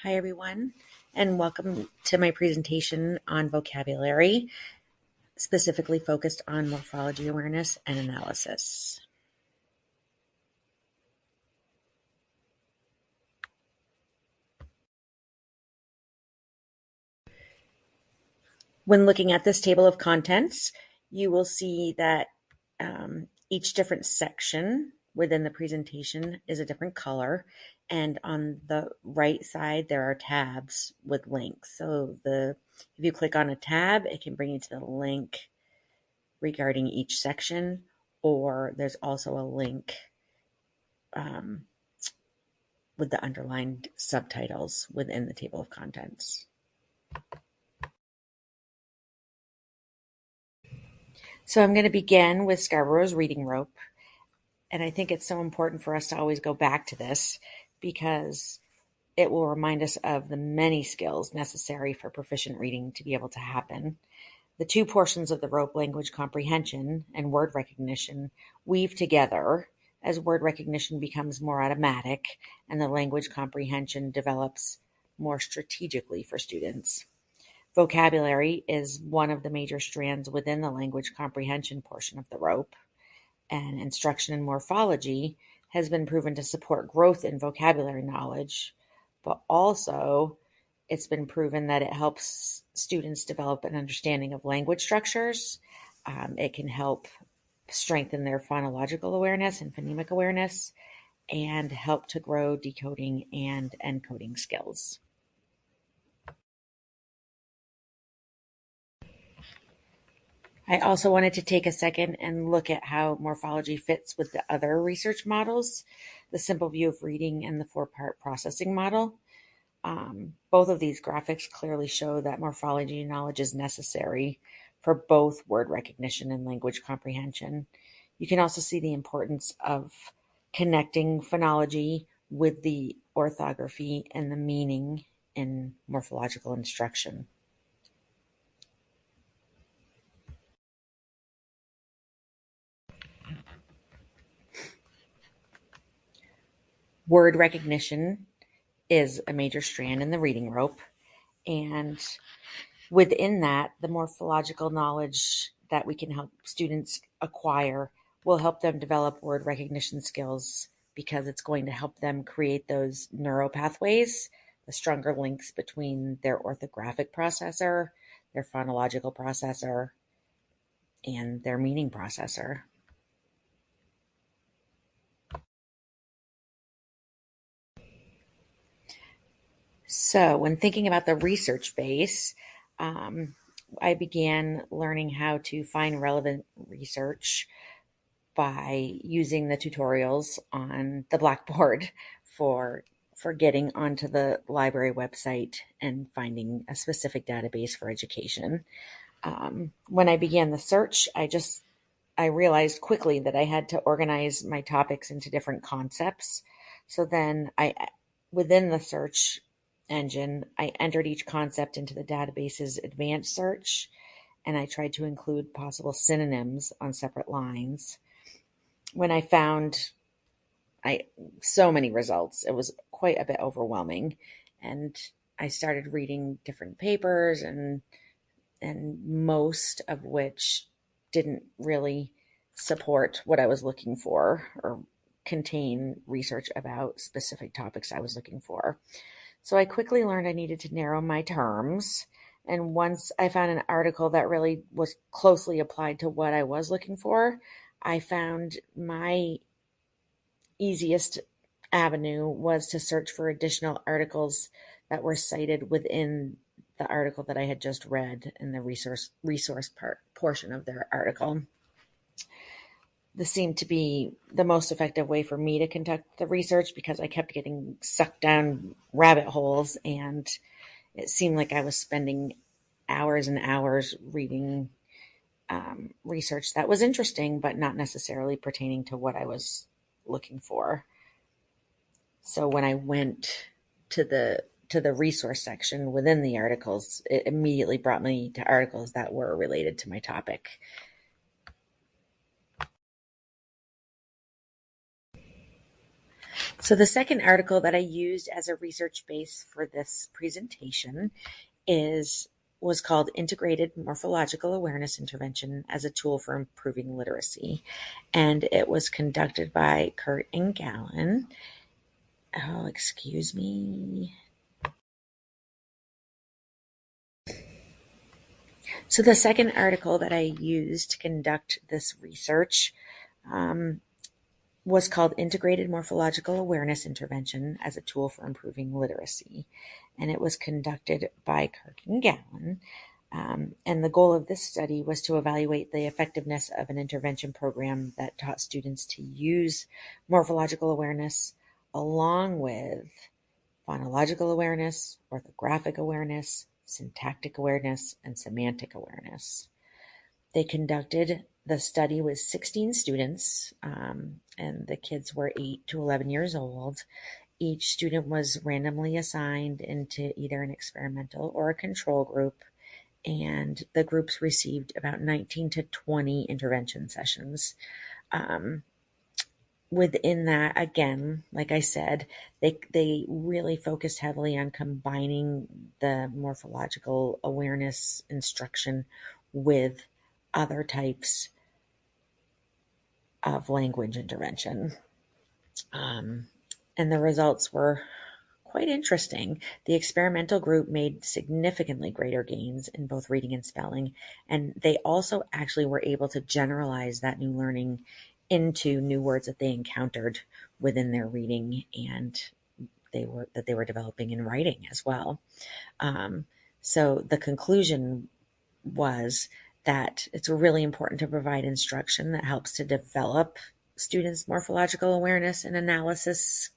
Hi, everyone, and welcome to my presentation on vocabulary, specifically focused on morphology awareness and analysis. When looking at this table of contents, you will see that each different section within the presentation is a different color, and on the right side there are tabs with links. So if you click on a tab, it can bring you to the link regarding each section, or there's also a link um, with the underlined subtitles within the table of contents. So I'm going to begin with Scarborough's reading rope. And I think it's so important for us to always go back to this because it will remind us of the many skills necessary for proficient reading to be able to happen. The two portions of the rope, language comprehension and word recognition, weave together as word recognition becomes more automatic and the language comprehension develops more strategically for students. Vocabulary is one of the major strands within the language comprehension portion of the rope, and instruction in morphology has been proven to support growth in vocabulary knowledge, but also it's been proven that it helps students develop an understanding of language structures. It can help strengthen their phonological awareness and phonemic awareness and help to grow decoding and encoding skills. I also wanted to take a second and look at how morphology fits with the other research models, the simple view of reading and the four-part processing model. Both of these graphics clearly show that morphology knowledge is necessary for both word recognition and language comprehension. You can also see the importance of connecting phonology with the orthography and the meaning in morphological instruction. Word recognition is a major strand in the reading rope, and within that, the morphological knowledge that we can help students acquire will help them develop word recognition skills because it's going to help them create those neural pathways, the stronger links between their orthographic processor, their phonological processor, and their meaning processor. So, when thinking about the research base, um, I began learning how to find relevant research by using the tutorials on the Blackboard for getting onto the library website and finding a specific database for education. When I began the search, I realized quickly that I had to organize my topics into different concepts. So then within the search engine, I entered each concept into the database's advanced search, and I tried to include possible synonyms on separate lines. When I found so many results, it was quite a bit overwhelming, and I started reading different papers and most of which didn't really support what I was looking for or contain research about specific topics I was looking for. So I quickly learned I needed to narrow my terms. And once I found an article that really was closely applied to what I was looking for, I found my easiest avenue was to search for additional articles that were cited within the article that I had just read in the resource portion of their article. This seemed to be the most effective way for me to conduct the research because I kept getting sucked down rabbit holes, and it seemed like I was spending hours and hours reading research that was interesting but not necessarily pertaining to what I was looking for. So when I went to the resource section within the articles, it immediately brought me to articles that were related to my topic. So the second article that I used as a research base for this presentation is was called Integrated Morphological Awareness Intervention as a Tool for Improving Literacy. And it was conducted by Kurt and Gallen. Oh, excuse me. So the second article that I used to conduct this research was called Integrated Morphological Awareness Intervention as a Tool for Improving Literacy. And it was conducted by Kirk and Gallen. And the goal of this study was to evaluate the effectiveness of an intervention program that taught students to use morphological awareness along with phonological awareness, orthographic awareness, syntactic awareness, and semantic awareness. They conducted the study with 16 students, and the kids were 8 to 11 years old. Each student was randomly assigned into either an experimental or a control group, and the groups received about 19 to 20 intervention sessions. Within that, again, like I said, they really focused heavily on combining the morphological awareness instruction with other types of language intervention. And the results were quite interesting. The experimental group made significantly greater gains in both reading and spelling, and they also actually were able to generalize that new learning into new words that they encountered within their reading and they were developing in writing as well. So the conclusion was that it's really important to provide instruction that helps to develop students' morphological awareness and analysis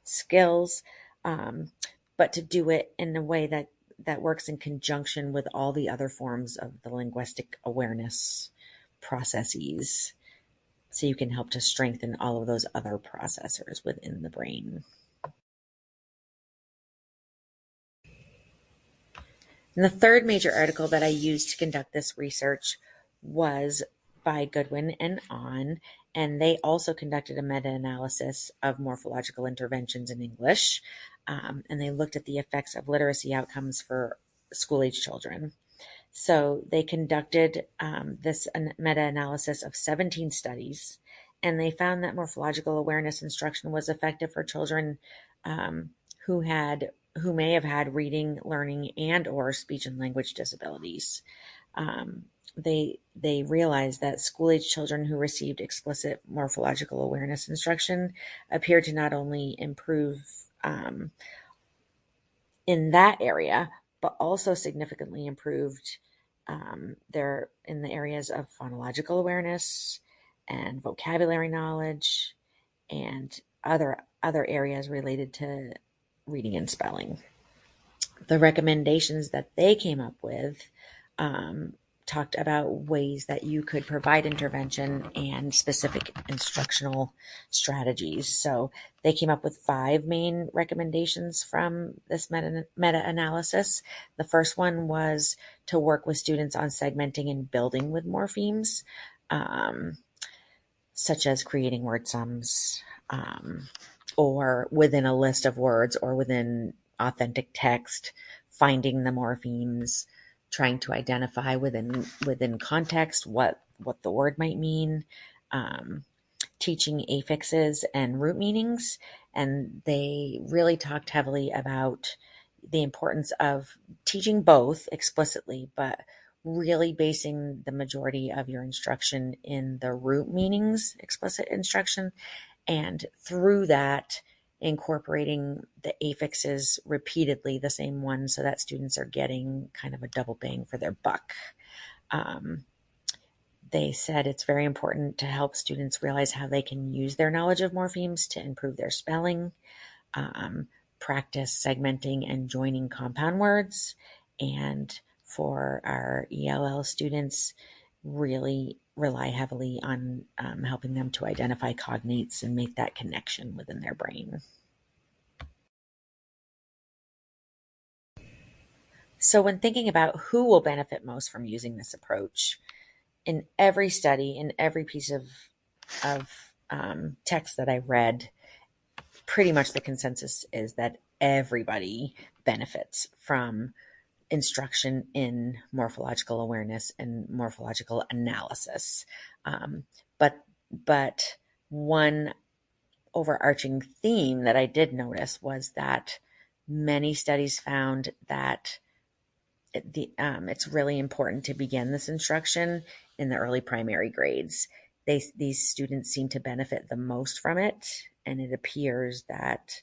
skills, but to do it in a way that works in conjunction with all the other forms of the linguistic awareness processes. So you can help to strengthen all of those other processors within the brain. And the third major article that I used to conduct this research was by Goodwin and On, and they also conducted a meta-analysis of morphological interventions in English, and they looked at the effects of literacy outcomes for school-age children. So they conducted this meta-analysis of 17 studies, and they found that morphological awareness instruction was effective for children who may have had reading, learning, and or speech and language disabilities. They realized that school-age children who received explicit morphological awareness instruction appeared to not only improve in that area, but also significantly improved they're in the areas of phonological awareness and vocabulary knowledge and other areas related to reading and spelling. The recommendations that they came up with talked about ways that you could provide intervention and specific instructional strategies. So they came up with 5 main recommendations from this meta-analysis. The first one was to work with students on segmenting and building with morphemes, such as creating word sums, or within a list of words or within authentic text, finding the morphemes, trying to identify within context what the word might mean, teaching affixes and root meanings. And they really talked heavily about the importance of teaching both explicitly, but really basing the majority of your instruction in the root meanings explicit instruction, and through that incorporating the affixes repeatedly, the same ones, so that students are getting kind of a double bang for their buck. They said it's very important to help students realize how they can use their knowledge of morphemes to improve their spelling, practice segmenting and joining compound words, and for our ELL students, really rely heavily on helping them to identify cognates and make that connection within their brain. So when thinking about who will benefit most from using this approach, in every study, in every piece of text that I read, pretty much the consensus is that everybody benefits from instruction in morphological awareness and morphological analysis. Um, but but one overarching theme that I did notice was that many studies found that it's really important to begin this instruction in the early primary grades. These students seem to benefit the most from it, and it appears that,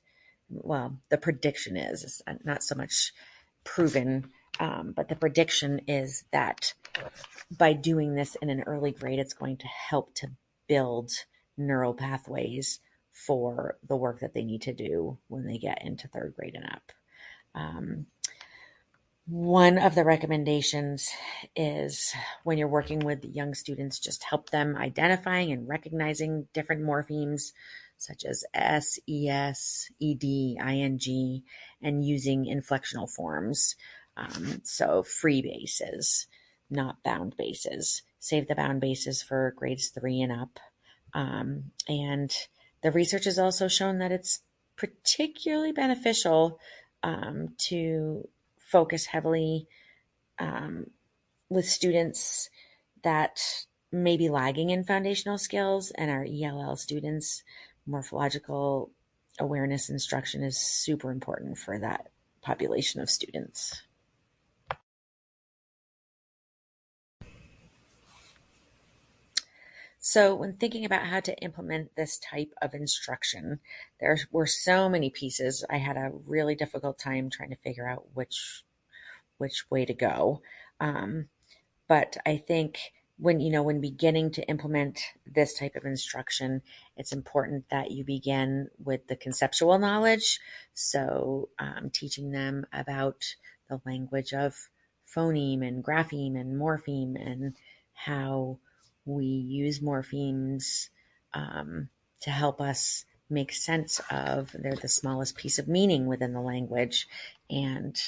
well, the prediction is not so much proven, but the prediction is that by doing this in an early grade, it's going to help to build neural pathways for the work that they need to do when they get into third grade and up. Um, One of the recommendations is when you're working with young students, just help them identifying and recognizing different morphemes such as S, ES, ED, ING, and using inflectional forms. So free bases, not bound bases. Save the bound bases for grades 3 and up. And the research has also shown that it's particularly beneficial to focus heavily um, with students that may be lagging in foundational skills, and our ELL students. Morphological awareness instruction is super important for that population of students. So, when thinking about how to implement this type of instruction, there were so many pieces. I had a really difficult time trying to figure out which way to go. Um, But I think when beginning to implement this type of instruction, it's important that you begin with the conceptual knowledge. So, teaching them about the language of phoneme and grapheme and morpheme and how we use morphemes to help us make sense of they're the smallest piece of meaning within the language, and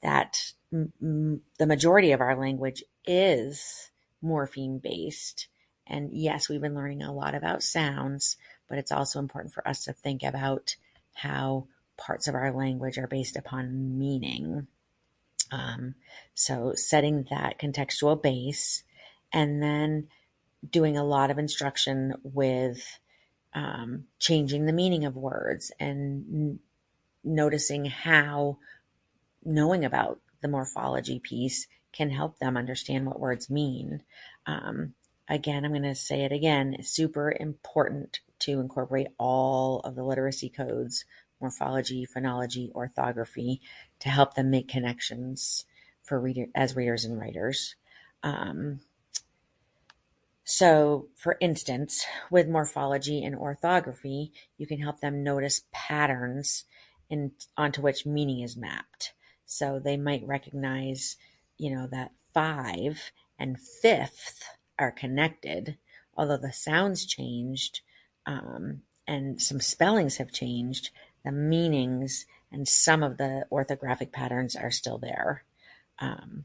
that the majority of our language is morpheme based. And yes, we've been learning a lot about sounds, but it's also important for us to think about how parts of our language are based upon meaning. So setting that contextual base, and then doing a lot of instruction with changing the meaning of words and noticing how knowing about the morphology piece can help them understand what words mean. Um, Again, I'm going to say it again, it's super important to incorporate all of the literacy codes, morphology, phonology, orthography, to help them make connections for readers and writers. Um, so, for instance, with morphology and orthography, you can help them notice patterns onto which meaning is mapped. So they might recognize, that five and fifth are connected, although the sounds changed and some spellings have changed. The meanings and some of the orthographic patterns are still there. Um,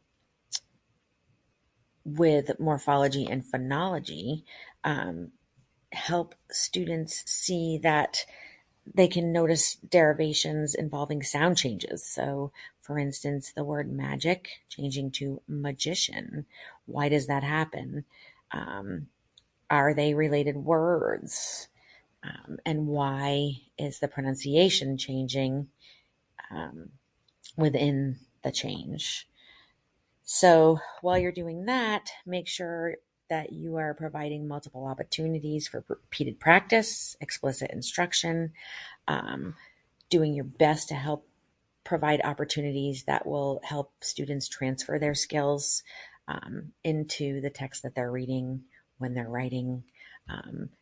with morphology and phonology, um, help students see that they can notice derivations involving sound changes. So, for instance, the word magic changing to magician. Why does that happen? Um, are they related words? And why is the pronunciation changing um, within the change? So while you're doing that, make sure that you are providing multiple opportunities for repeated practice, explicit instruction, um, doing your best to help provide opportunities that will help students transfer their skills into the text that they're reading when they're writing,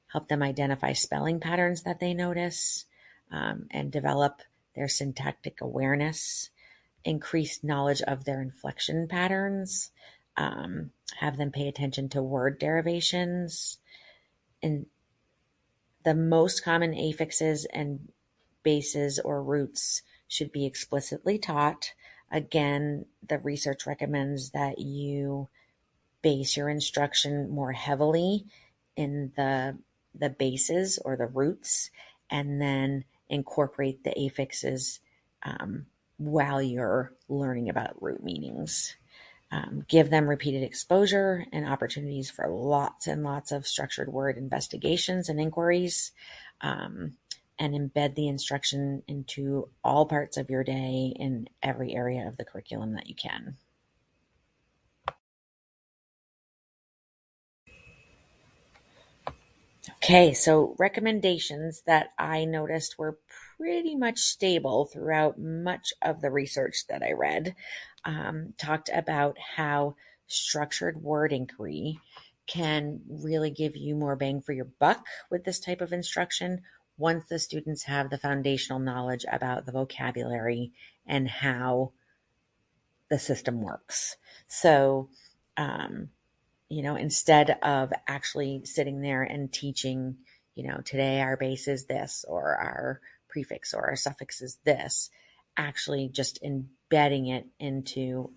help them identify spelling patterns that they notice, and develop their syntactic awareness, increase knowledge of their inflection patterns, have them pay attention to word derivations, and the most common affixes and bases or roots should be explicitly taught. Again, the research recommends that you base your instruction more heavily in the bases or the roots, and then incorporate the affixes while you're learning about root meanings. Give them repeated exposure and opportunities for lots and lots of structured word investigations and inquiries, and embed the instruction into all parts of your day in every area of the curriculum that you can. Okay, so recommendations that I noticed were pretty much stable throughout much of the research that I read talked about how structured word inquiry can really give you more bang for your buck with this type of instruction once the students have the foundational knowledge about the vocabulary and how the system works. So, instead of actually sitting there and teaching, today our base is this, or our prefix or our suffix is this, actually just embedding it into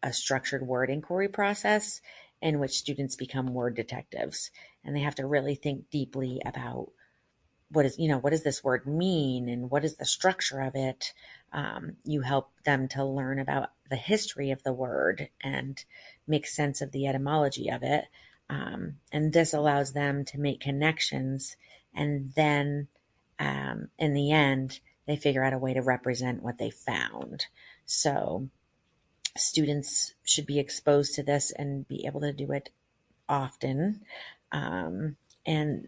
a structured word inquiry process in which students become word detectives. And they have to really think deeply about what does this word mean and what is the structure of it. You help them to learn about the history of the word and make sense of the etymology of it. And this allows them to make connections, and then in the end, they figure out a way to represent what they found. So students should be exposed to this and be able to do it often. And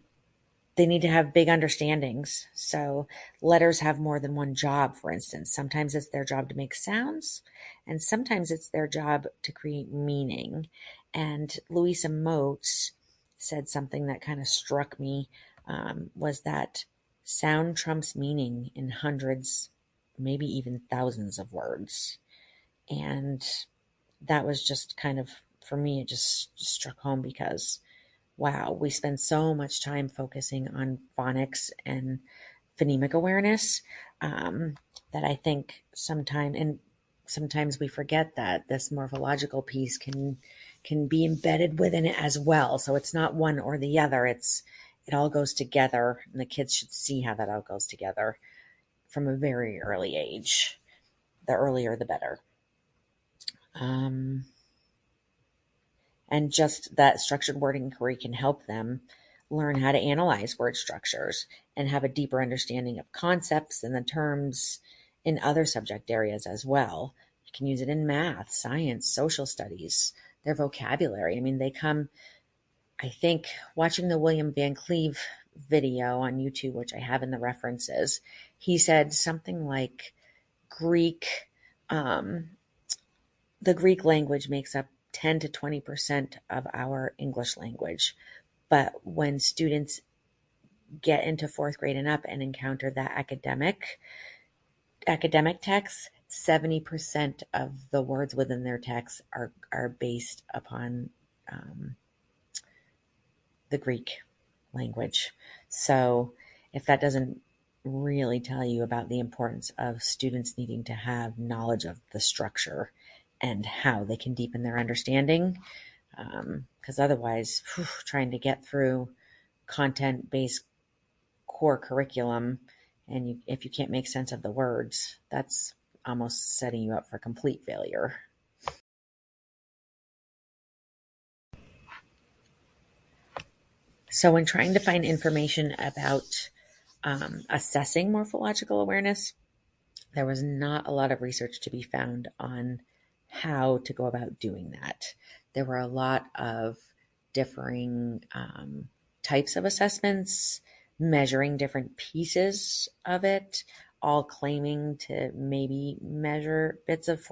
they need to have big understandings. So letters have more than one job, for instance. Sometimes it's their job to make sounds, and sometimes it's their job to create meaning. And Louisa Moats said something that kind of struck me, was that sound trumps meaning in hundreds, maybe even thousands of words. And that was just kind of, for me, it just struck home because wow, we spend so much time focusing on phonics and phonemic awareness, that I think sometimes we forget that this morphological piece can be embedded within it as well. So it's not one or the other. It all goes together, and the kids should see how that all goes together from a very early age. The earlier, the better. And just that structured word inquiry can help them learn how to analyze word structures and have a deeper understanding of concepts and the terms in other subject areas as well. You can use it in math, science, social studies, their vocabulary. I mean, I think, watching the William Van Cleve video on YouTube, which I have in the references, he said something like Greek, the Greek language makes up 10 to 20% of our English language. But when students get into fourth grade and up and encounter that academic texts, 70% of the words within their texts are based upon the Greek language. So if that doesn't really tell you about the importance of students needing to have knowledge of the structure and how they can deepen their understanding, because otherwise, trying to get through content-based core curriculum, and if you can't make sense of the words, that's almost setting you up for complete failure. So when trying to find information about assessing morphological awareness, there was not a lot of research to be found on how to go about doing that. There were a lot of differing types of assessments, measuring different pieces of it, all claiming to maybe measure bits of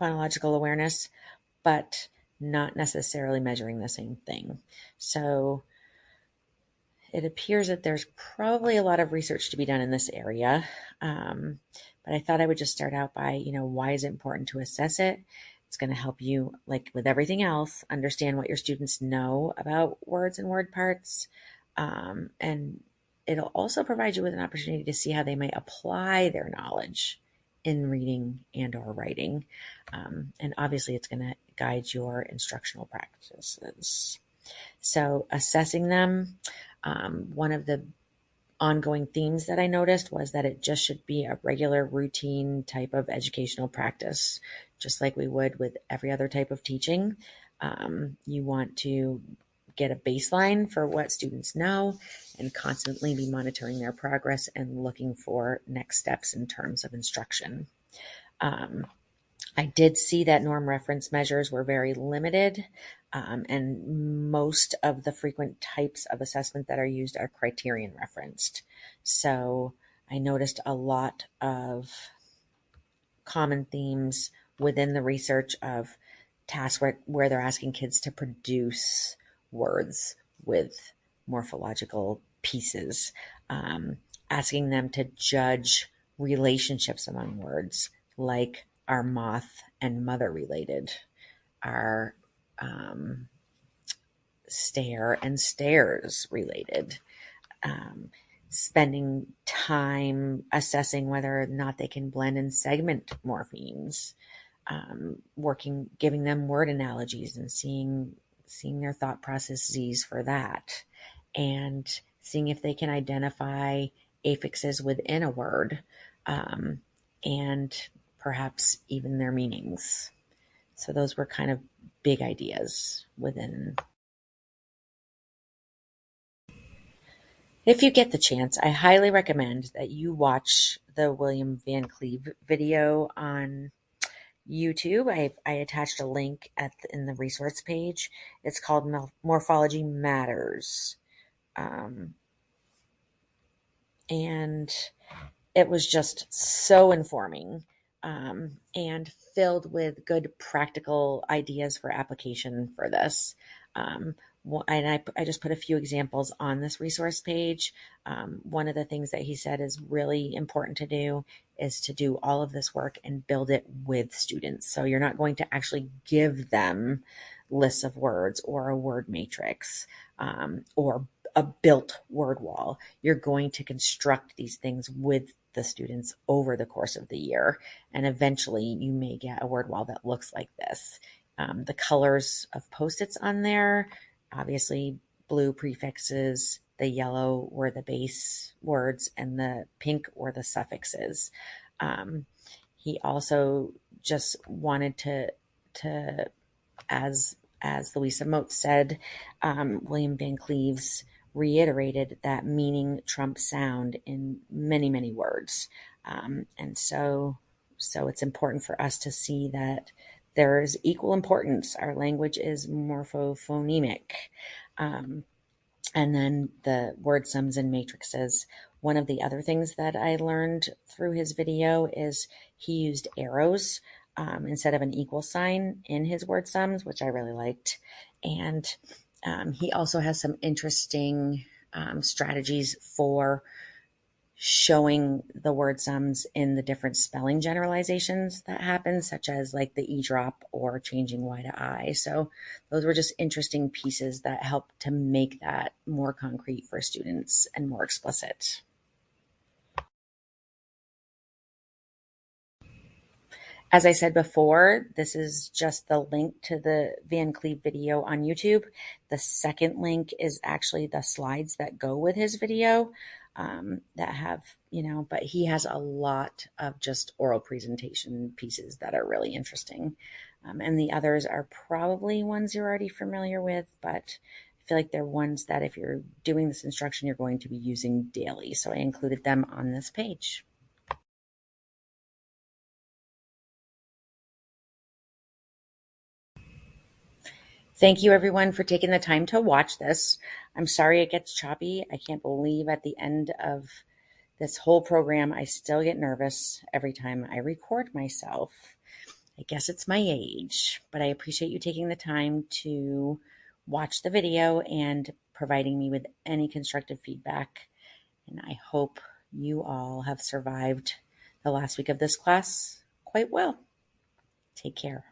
phonological awareness, but not necessarily measuring the same thing. So it appears that there's probably a lot of research to be done in this area. But I thought I would just start out by, why is it important to assess it? It's going to help you, like with everything else, understand what your students know about words and word parts. And it'll also provide you with an opportunity to see how they might apply their knowledge in reading and or writing. And obviously it's going to guide your instructional practices. So assessing them, one of the ongoing themes that I noticed was that it just should be a regular routine type of educational practice, just like we would with every other type of teaching. You want to get a baseline for what students know and constantly be monitoring their progress and looking for next steps in terms of instruction. I did see that norm reference measures were very limited, and most of the frequent types of assessment that are used are criterion referenced. So I noticed a lot of common themes within the research of tasks where they're asking kids to produce words with morphological pieces, asking them to judge relationships among words, like are moth and mother related? Are stare and stairs related? Um, Spending time assessing whether or not they can blend and segment morphemes, giving them word analogies and seeing their thought processes for that, and seeing if they can identify affixes within a word, and perhaps even their meanings. So those were kind of big ideas within. If you get the chance, I highly recommend that you watch the William Van Cleve video on YouTube. I attached a link in the resource page. It's called Morphology Matters. And it was just so informing, and filled with good practical ideas for application for this. And I just put a few examples on this resource page. One of the things that he said is really important to do is to do all of this work and build it with students. So you're not going to actually give them lists of words or a word matrix, or a built word wall. You're going to construct these things with the students over the course of the year. And eventually you may get a word wall that looks like this. The colors of Post-its on there, obviously blue prefixes, the yellow were the base words, and the pink were the suffixes. He also just wanted to as Louisa Moat said, William Van Cleves reiterated that meaning trumps sound in many, many words. And so it's important for us to see that there is equal importance. Our language is morphophonemic. And then the word sums and matrices. One of the other things that I learned through his video is he used arrows, instead of an equal sign in his word sums, which I really liked. And he also has some interesting strategies for showing the word sums in the different spelling generalizations that happen, such as like the E drop or changing Y to I. So those were just interesting pieces that help to make that more concrete for students and more explicit. As I said before, this is just the link to the Van Cleve video on YouTube. The second link is actually the slides that go with his video, that have, but he has a lot of just oral presentation pieces that are really interesting. And the others are probably ones you're already familiar with, but I feel like they're ones that if you're doing this instruction, you're going to be using daily. So I included them on this page. Thank you, everyone, for taking the time to watch this. I'm sorry it gets choppy. I can't believe at the end of this whole program, I still get nervous every time I record myself. I guess it's my age, but I appreciate you taking the time to watch the video and providing me with any constructive feedback. And I hope you all have survived the last week of this class quite well. Take care.